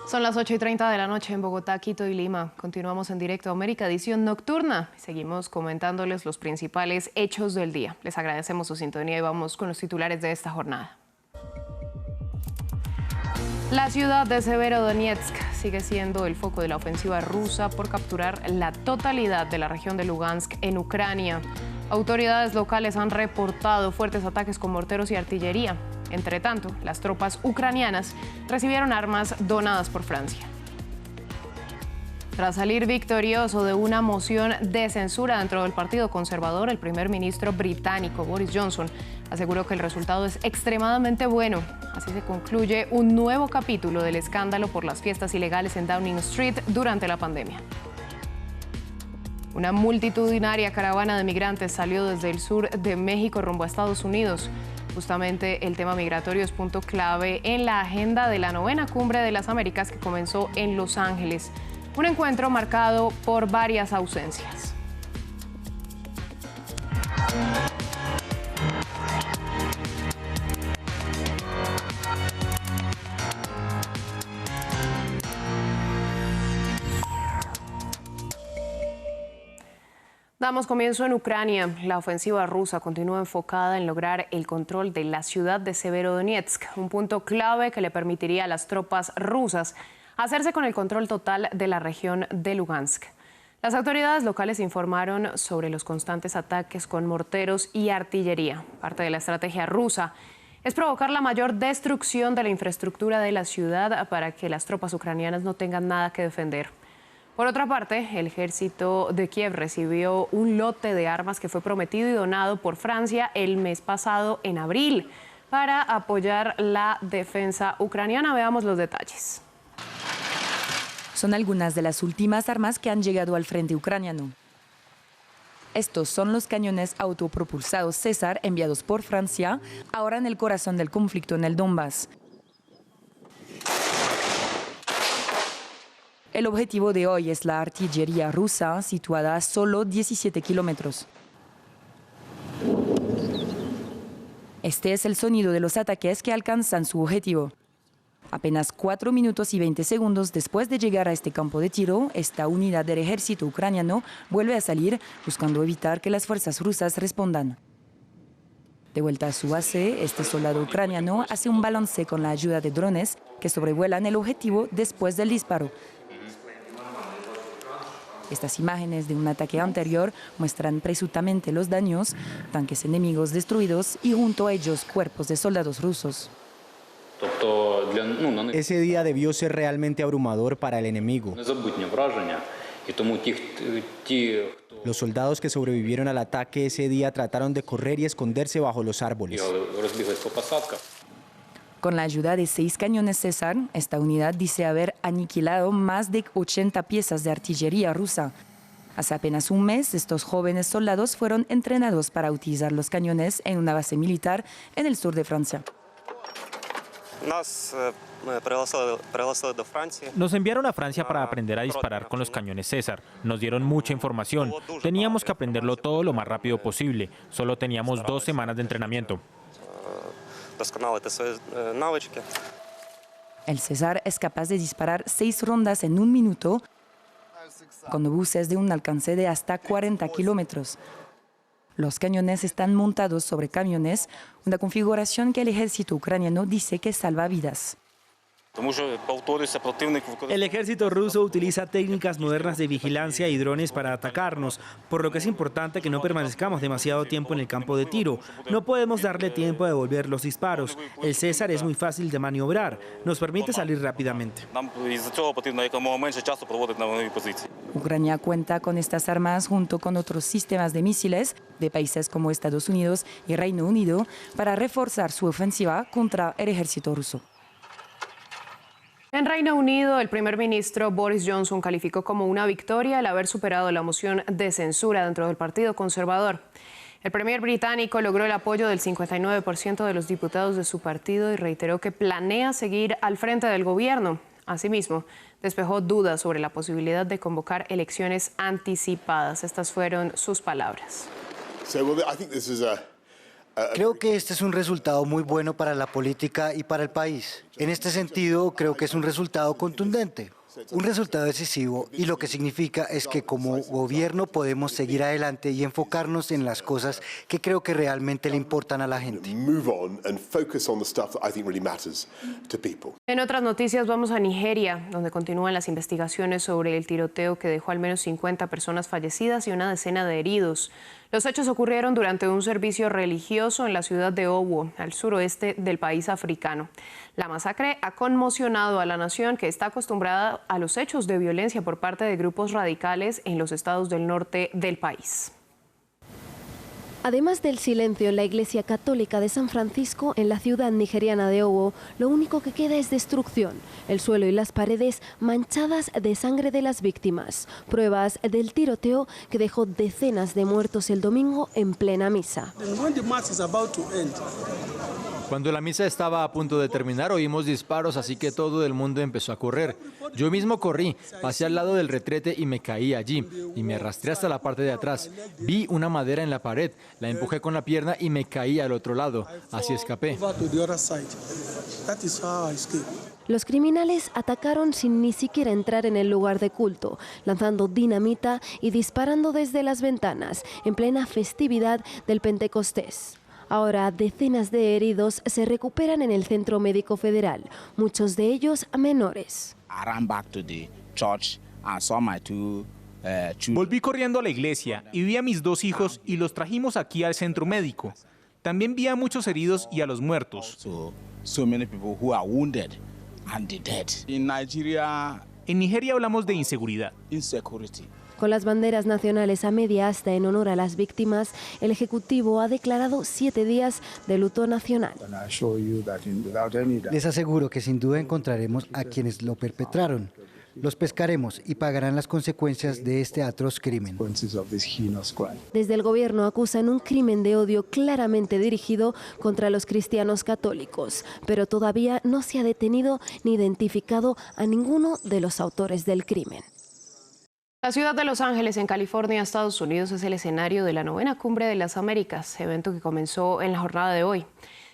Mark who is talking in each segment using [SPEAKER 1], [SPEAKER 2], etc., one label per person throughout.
[SPEAKER 1] Son las 8:30 de la noche en Bogotá, Quito y Lima. Continuamos en directo a América, edición nocturna. Seguimos comentándoles los principales hechos del día. Les agradecemos su sintonía y vamos con los titulares de esta jornada. La ciudad de Severodonetsk sigue siendo el foco de la ofensiva rusa por capturar la totalidad de la región de Lugansk en Ucrania. Autoridades locales han reportado fuertes ataques con morteros y artillería. Entre tanto, las tropas ucranianas recibieron armas donadas por Francia. Tras salir victorioso de una moción de censura dentro del Partido Conservador, el primer ministro británico Boris Johnson aseguró que el resultado es extremadamente bueno. Así se concluye un nuevo capítulo del escándalo por las fiestas ilegales en Downing Street durante la pandemia. Una multitudinaria caravana de migrantes salió desde el sur de México rumbo a Estados Unidos. Justamente el tema migratorio es punto clave en la agenda de la 9ª Cumbre de las Américas que comenzó en Los Ángeles. Un encuentro marcado por varias ausencias. Damos comienzo en Ucrania. La ofensiva rusa continúa enfocada en lograr el control de la ciudad de Severodonetsk, un punto clave que le permitiría a las tropas rusas hacerse con el control total de la región de Lugansk. Las autoridades locales informaron sobre los constantes ataques con morteros y artillería. Parte de la estrategia rusa es provocar la mayor destrucción de la infraestructura de la ciudad para que las tropas ucranianas no tengan nada que defender. Por otra parte, el ejército de Kiev recibió un lote de armas que fue prometido y donado por Francia el mes pasado en abril para apoyar la defensa ucraniana. Veamos los detalles.
[SPEAKER 2] Son algunas de las últimas armas que han llegado al frente ucraniano. Estos son los cañones autopropulsados César enviados por Francia, ahora en el corazón del conflicto en el Donbass. El objetivo de hoy es la artillería rusa, situada a solo 17 kilómetros. Este es el sonido de los ataques que alcanzan su objetivo. Apenas 4 minutos y 20 segundos después de llegar a este campo de tiro, esta unidad del ejército ucraniano vuelve a salir, buscando evitar que las fuerzas rusas respondan. De vuelta a su base, este soldado ucraniano hace un balance con la ayuda de drones que sobrevuelan el objetivo después del disparo. Estas imágenes de un ataque anterior muestran presuntamente los daños, tanques enemigos destruidos y junto a ellos cuerpos de soldados rusos.
[SPEAKER 3] Ese día debió ser realmente abrumador para el enemigo. Los soldados que sobrevivieron al ataque ese día trataron de correr y esconderse bajo los árboles.
[SPEAKER 2] Con la ayuda de 6 cañones César, esta unidad dice haber aniquilado más de 80 piezas de artillería rusa. Hace apenas un mes, estos jóvenes soldados fueron entrenados para utilizar los cañones en una base militar en el sur de Francia.
[SPEAKER 4] Nos enviaron a Francia para aprender a disparar con los cañones César. Nos dieron mucha información. Teníamos que aprenderlo todo lo más rápido posible. Solo teníamos 2 semanas de entrenamiento.
[SPEAKER 2] El César es capaz de disparar 6 rondas en 1 minuto con obuses de un alcance de hasta 40 kilómetros. Los cañones están montados sobre camiones, una configuración que el ejército ucraniano dice que salva vidas.
[SPEAKER 5] El ejército ruso utiliza técnicas modernas de vigilancia y drones para atacarnos, por lo que es importante que no permanezcamos demasiado tiempo en el campo de tiro. No podemos darle tiempo a devolver los disparos. El César es muy fácil de maniobrar, nos permite salir rápidamente.
[SPEAKER 2] Ucrania cuenta con estas armas junto con otros sistemas de misiles de países como Estados Unidos y Reino Unido para reforzar su ofensiva contra el ejército ruso.
[SPEAKER 1] En Reino Unido, el primer ministro Boris Johnson calificó como una victoria el haber superado la moción de censura dentro del Partido Conservador. El premier británico logró el apoyo del 59% de los diputados de su partido y reiteró que planea seguir al frente del gobierno. Asimismo, despejó dudas sobre la posibilidad de convocar elecciones anticipadas. Estas fueron sus palabras.
[SPEAKER 6] Creo que este es un resultado muy bueno para la política y para el país. En este sentido, creo que es un resultado contundente, un resultado decisivo, y lo que significa es que como gobierno podemos seguir adelante y enfocarnos en las cosas que creo que realmente le importan a la gente.
[SPEAKER 1] En otras noticias vamos a Nigeria, donde continúan las investigaciones sobre el tiroteo que dejó al menos 50 personas fallecidas y una decena de heridos. Los hechos ocurrieron durante un servicio religioso en la ciudad de Owo, al suroeste del país africano. La masacre ha conmocionado a la nación, que está acostumbrada a los hechos de violencia por parte de grupos radicales en los estados del norte del país.
[SPEAKER 7] Además del silencio en la Iglesia Católica de San Francisco, en la ciudad nigeriana de Owo, lo único que queda es destrucción. El suelo y las paredes manchadas de sangre de las víctimas. Pruebas del tiroteo que dejó decenas de muertos el domingo en plena misa.
[SPEAKER 8] Cuando la misa estaba a punto de terminar, oímos disparos, así que todo el mundo empezó a correr. Yo mismo corrí, pasé al lado del retrete y me caí allí, y me arrastré hasta la parte de atrás. Vi una madera en la pared, la empujé con la pierna y me caí al otro lado. Así escapé.
[SPEAKER 7] Los criminales atacaron sin ni siquiera entrar en el lugar de culto, lanzando dinamita y disparando desde las ventanas, en plena festividad del Pentecostés. Ahora decenas de heridos se recuperan en el Centro Médico Federal, muchos de ellos menores.
[SPEAKER 9] Volví corriendo a la iglesia y vi a mis 2 hijos y los trajimos aquí al centro médico. También vi a muchos heridos y a los muertos. En Nigeria hablamos de inseguridad.
[SPEAKER 7] Con las banderas nacionales a media asta en honor a las víctimas, el Ejecutivo ha declarado 7 días de luto nacional.
[SPEAKER 6] Les aseguro que sin duda encontraremos a quienes lo perpetraron. Los pescaremos y pagarán las consecuencias de este atroz crimen.
[SPEAKER 7] Desde el gobierno acusan un crimen de odio claramente dirigido contra los cristianos católicos, pero todavía no se ha detenido ni identificado a ninguno de los autores del crimen.
[SPEAKER 1] La ciudad de Los Ángeles, en California, Estados Unidos, es el escenario de la 9ª Cumbre de las Américas, evento que comenzó en la jornada de hoy.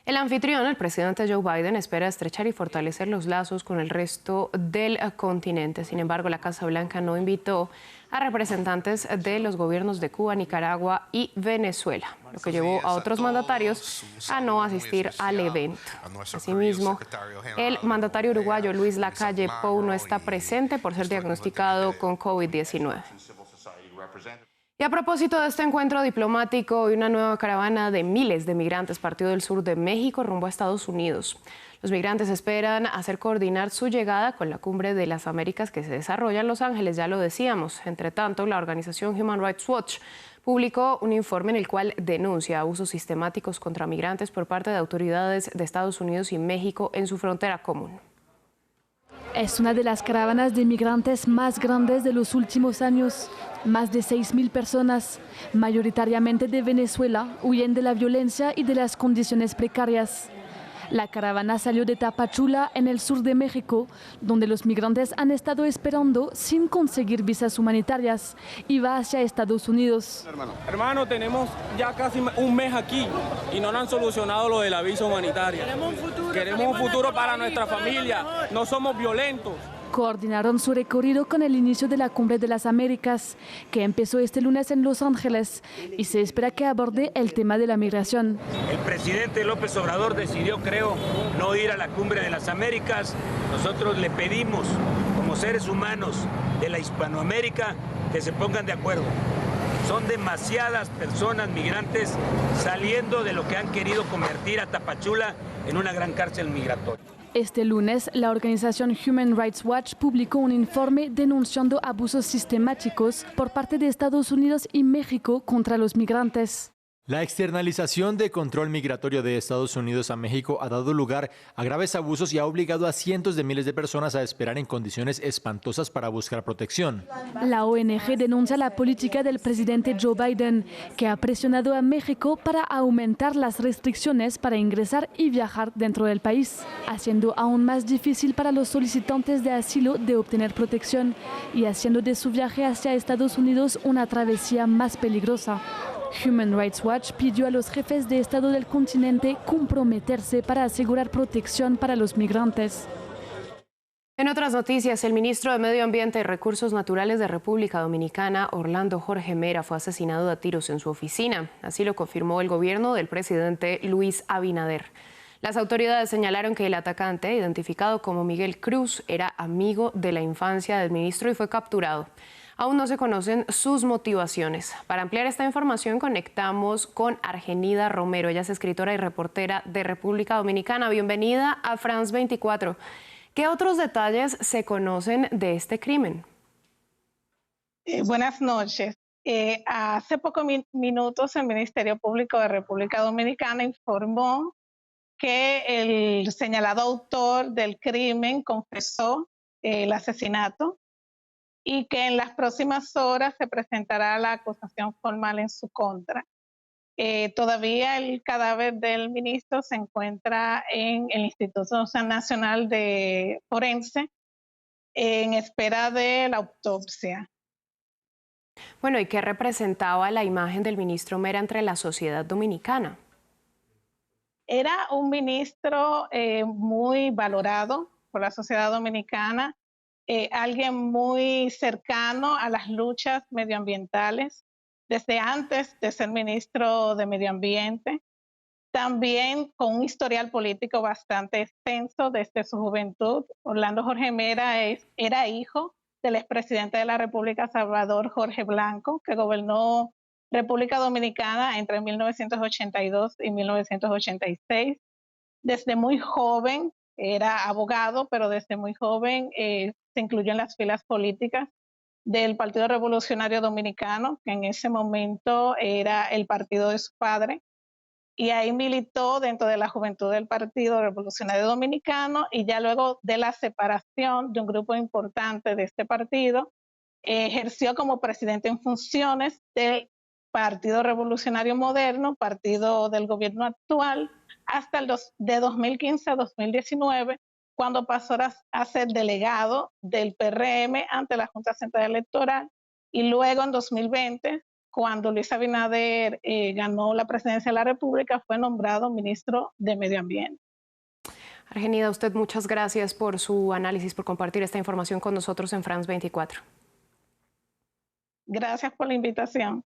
[SPEAKER 1] El anfitrión, el presidente Joe Biden, espera estrechar y fortalecer los lazos con el resto del continente. Sin embargo, la Casa Blanca no invitó a representantes de los gobiernos de Cuba, Nicaragua y Venezuela, lo que llevó a otros mandatarios a no asistir al evento. Asimismo, el mandatario uruguayo Luis Lacalle Pou no está presente por ser diagnosticado con COVID-19. Y a propósito de este encuentro diplomático, hoy una nueva caravana de miles de migrantes partió del sur de México rumbo a Estados Unidos. Los migrantes esperan hacer coordinar su llegada con la Cumbre de las Américas que se desarrolla en Los Ángeles, ya lo decíamos. Entre tanto, la organización Human Rights Watch publicó un informe en el cual denuncia abusos sistemáticos contra migrantes por parte de autoridades de Estados Unidos y México en su frontera común.
[SPEAKER 10] Es una de las caravanas de migrantes más grandes de los últimos años. Más de 6.000 personas, mayoritariamente de Venezuela, huyen de la violencia y de las condiciones precarias. La caravana salió de Tapachula, en el sur de México, donde los migrantes han estado esperando sin conseguir visas humanitarias, y va hacia Estados Unidos.
[SPEAKER 11] Hermano, tenemos ya casi un mes aquí y no nos han solucionado lo de la visa humanitaria. Queremos un futuro para nuestra familia, no somos violentos.
[SPEAKER 10] Coordinaron su recorrido con el inicio de la Cumbre de las Américas, que empezó este lunes en Los Ángeles, y se espera que aborde el tema de la migración.
[SPEAKER 12] El presidente López Obrador decidió, creo, no ir a la Cumbre de las Américas. Nosotros le pedimos, como seres humanos de la Hispanoamérica, que se pongan de acuerdo. Son demasiadas personas migrantes saliendo de lo que han querido convertir a Tapachula en una gran cárcel migratoria.
[SPEAKER 10] Este lunes, la organización Human Rights Watch publicó un informe denunciando abusos sistemáticos por parte de Estados Unidos y México contra los migrantes.
[SPEAKER 8] La externalización de control migratorio de Estados Unidos a México ha dado lugar a graves abusos y ha obligado a cientos de miles de personas a esperar en condiciones espantosas para buscar protección.
[SPEAKER 10] La ONG denuncia la política del presidente Joe Biden, que ha presionado a México para aumentar las restricciones para ingresar y viajar dentro del país, haciendo aún más difícil para los solicitantes de asilo de obtener protección y haciendo de su viaje hacia Estados Unidos una travesía más peligrosa. Human Rights Watch pidió a los jefes de Estado del continente comprometerse para asegurar protección para los migrantes.
[SPEAKER 1] En otras noticias, el ministro de Medio Ambiente y Recursos Naturales de República Dominicana, Orlando Jorge Mera, fue asesinado a tiros en su oficina. Así lo confirmó el gobierno del presidente Luis Abinader. Las autoridades señalaron que el atacante, identificado como Miguel Cruz, era amigo de la infancia del ministro y fue capturado. Aún no se conocen sus motivaciones. Para ampliar esta información conectamos con Argenida Romero. Ella es escritora y reportera de República Dominicana. Bienvenida a France 24. ¿Qué otros detalles se conocen de este crimen?
[SPEAKER 13] Buenas noches. Hace pocos minutos el Ministerio Público de República Dominicana informó que el señalado autor del crimen confesó el asesinato y que en las próximas horas se presentará la acusación formal en su contra. Todavía el cadáver del ministro se encuentra en el Instituto Nacional de Forense en espera de la autopsia.
[SPEAKER 1] Bueno, ¿y qué representaba la imagen del ministro Mera entre la sociedad dominicana?
[SPEAKER 13] Era un ministro muy valorado por la sociedad dominicana, alguien muy cercano a las luchas medioambientales, desde antes de ser ministro de Medio Ambiente, también con un historial político bastante extenso desde su juventud. Orlando Jorge Mera era hijo del expresidente de la República, Salvador Jorge Blanco, que gobernó República Dominicana entre 1982 y 1986. Desde muy joven era abogado, pero desde muy joven se incluyó en las filas políticas del Partido Revolucionario Dominicano, que en ese momento era el partido de su padre, y ahí militó dentro de la juventud del Partido Revolucionario Dominicano, y ya luego de la separación de un grupo importante de este partido, ejerció como presidente en funciones del Partido Revolucionario Moderno, partido del gobierno actual, hasta de 2015 a 2019, cuando pasó a ser delegado del PRM ante la Junta Central Electoral, y luego en 2020, cuando Luis Abinader ganó la presidencia de la República, fue nombrado ministro de Medio Ambiente.
[SPEAKER 1] Argenida, usted muchas gracias por su análisis, por compartir esta información con nosotros en France 24.
[SPEAKER 13] Gracias por la invitación.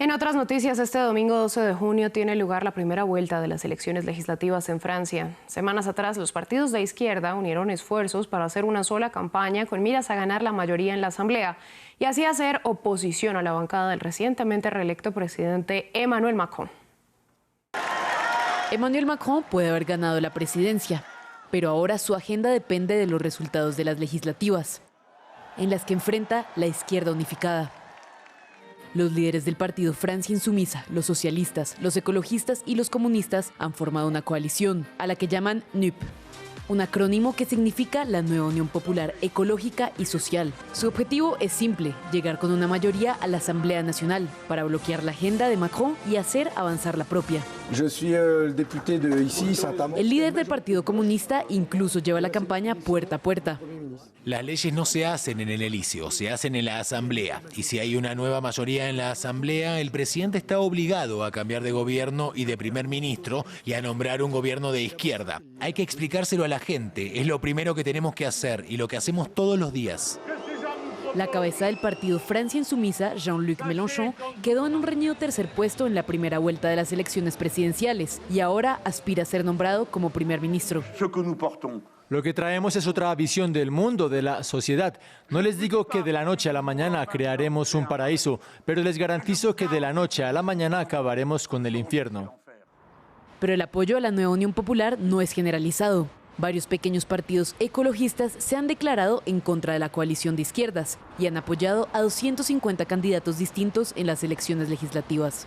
[SPEAKER 1] En otras noticias, este domingo 12 de junio tiene lugar la primera vuelta de las elecciones legislativas en Francia. Semanas atrás, los partidos de izquierda unieron esfuerzos para hacer una sola campaña con miras a ganar la mayoría en la Asamblea y así hacer oposición a la bancada del recientemente reelecto presidente Emmanuel Macron.
[SPEAKER 14] Emmanuel Macron puede haber ganado la presidencia, pero ahora su agenda depende de los resultados de las legislativas, en las que enfrenta la izquierda unificada. Los líderes del partido Francia Insumisa, los socialistas, los ecologistas y los comunistas han formado una coalición, a la que llaman NUP, un acrónimo que significa la Nueva Unión Popular Ecológica y Social. Su objetivo es simple, llegar con una mayoría a la Asamblea Nacional para bloquear la agenda de Macron y hacer avanzar la propia. El líder del Partido Comunista incluso lleva la campaña puerta a puerta.
[SPEAKER 15] Las leyes no se hacen en el Elíseo, se hacen en la Asamblea. Y si hay una nueva mayoría en la Asamblea, el presidente está obligado a cambiar de gobierno y de primer ministro y a nombrar un gobierno de izquierda. Hay que explicárselo a la gente, es lo primero que tenemos que hacer y lo que hacemos todos los días.
[SPEAKER 14] La cabeza del partido Francia Insumisa, Jean-Luc Mélenchon, quedó en un reñido tercer puesto en la primera vuelta de las elecciones presidenciales y ahora aspira a ser nombrado como primer ministro.
[SPEAKER 8] Lo que traemos es otra visión del mundo, de la sociedad. No les digo que de la noche a la mañana crearemos un paraíso, pero les garantizo que de la noche a la mañana acabaremos con el infierno.
[SPEAKER 14] Pero el apoyo a la Nueva Unión Popular no es generalizado. Varios pequeños partidos ecologistas se han declarado en contra de la coalición de izquierdas y han apoyado a 250 candidatos distintos en las elecciones legislativas.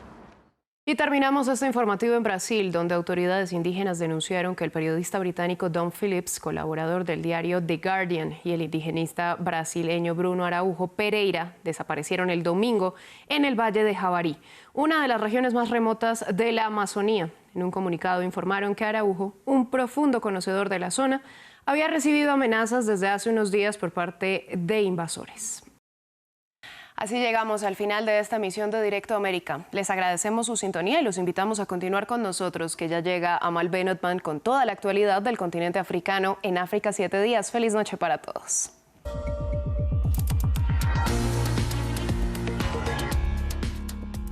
[SPEAKER 1] Y terminamos este informativo en Brasil, donde autoridades indígenas denunciaron que el periodista británico Dom Phillips, colaborador del diario The Guardian, y el indigenista brasileño Bruno Araújo Pereira desaparecieron el domingo en el Valle de Javari, una de las regiones más remotas de la Amazonía. En un comunicado informaron que Araújo, un profundo conocedor de la zona, había recibido amenazas desde hace unos días por parte de invasores. Así llegamos al final de esta emisión de Directo América. Les agradecemos su sintonía y los invitamos a continuar con nosotros, que ya llega Amal Benotman con toda la actualidad del continente africano en África 7 días. Feliz noche para todos.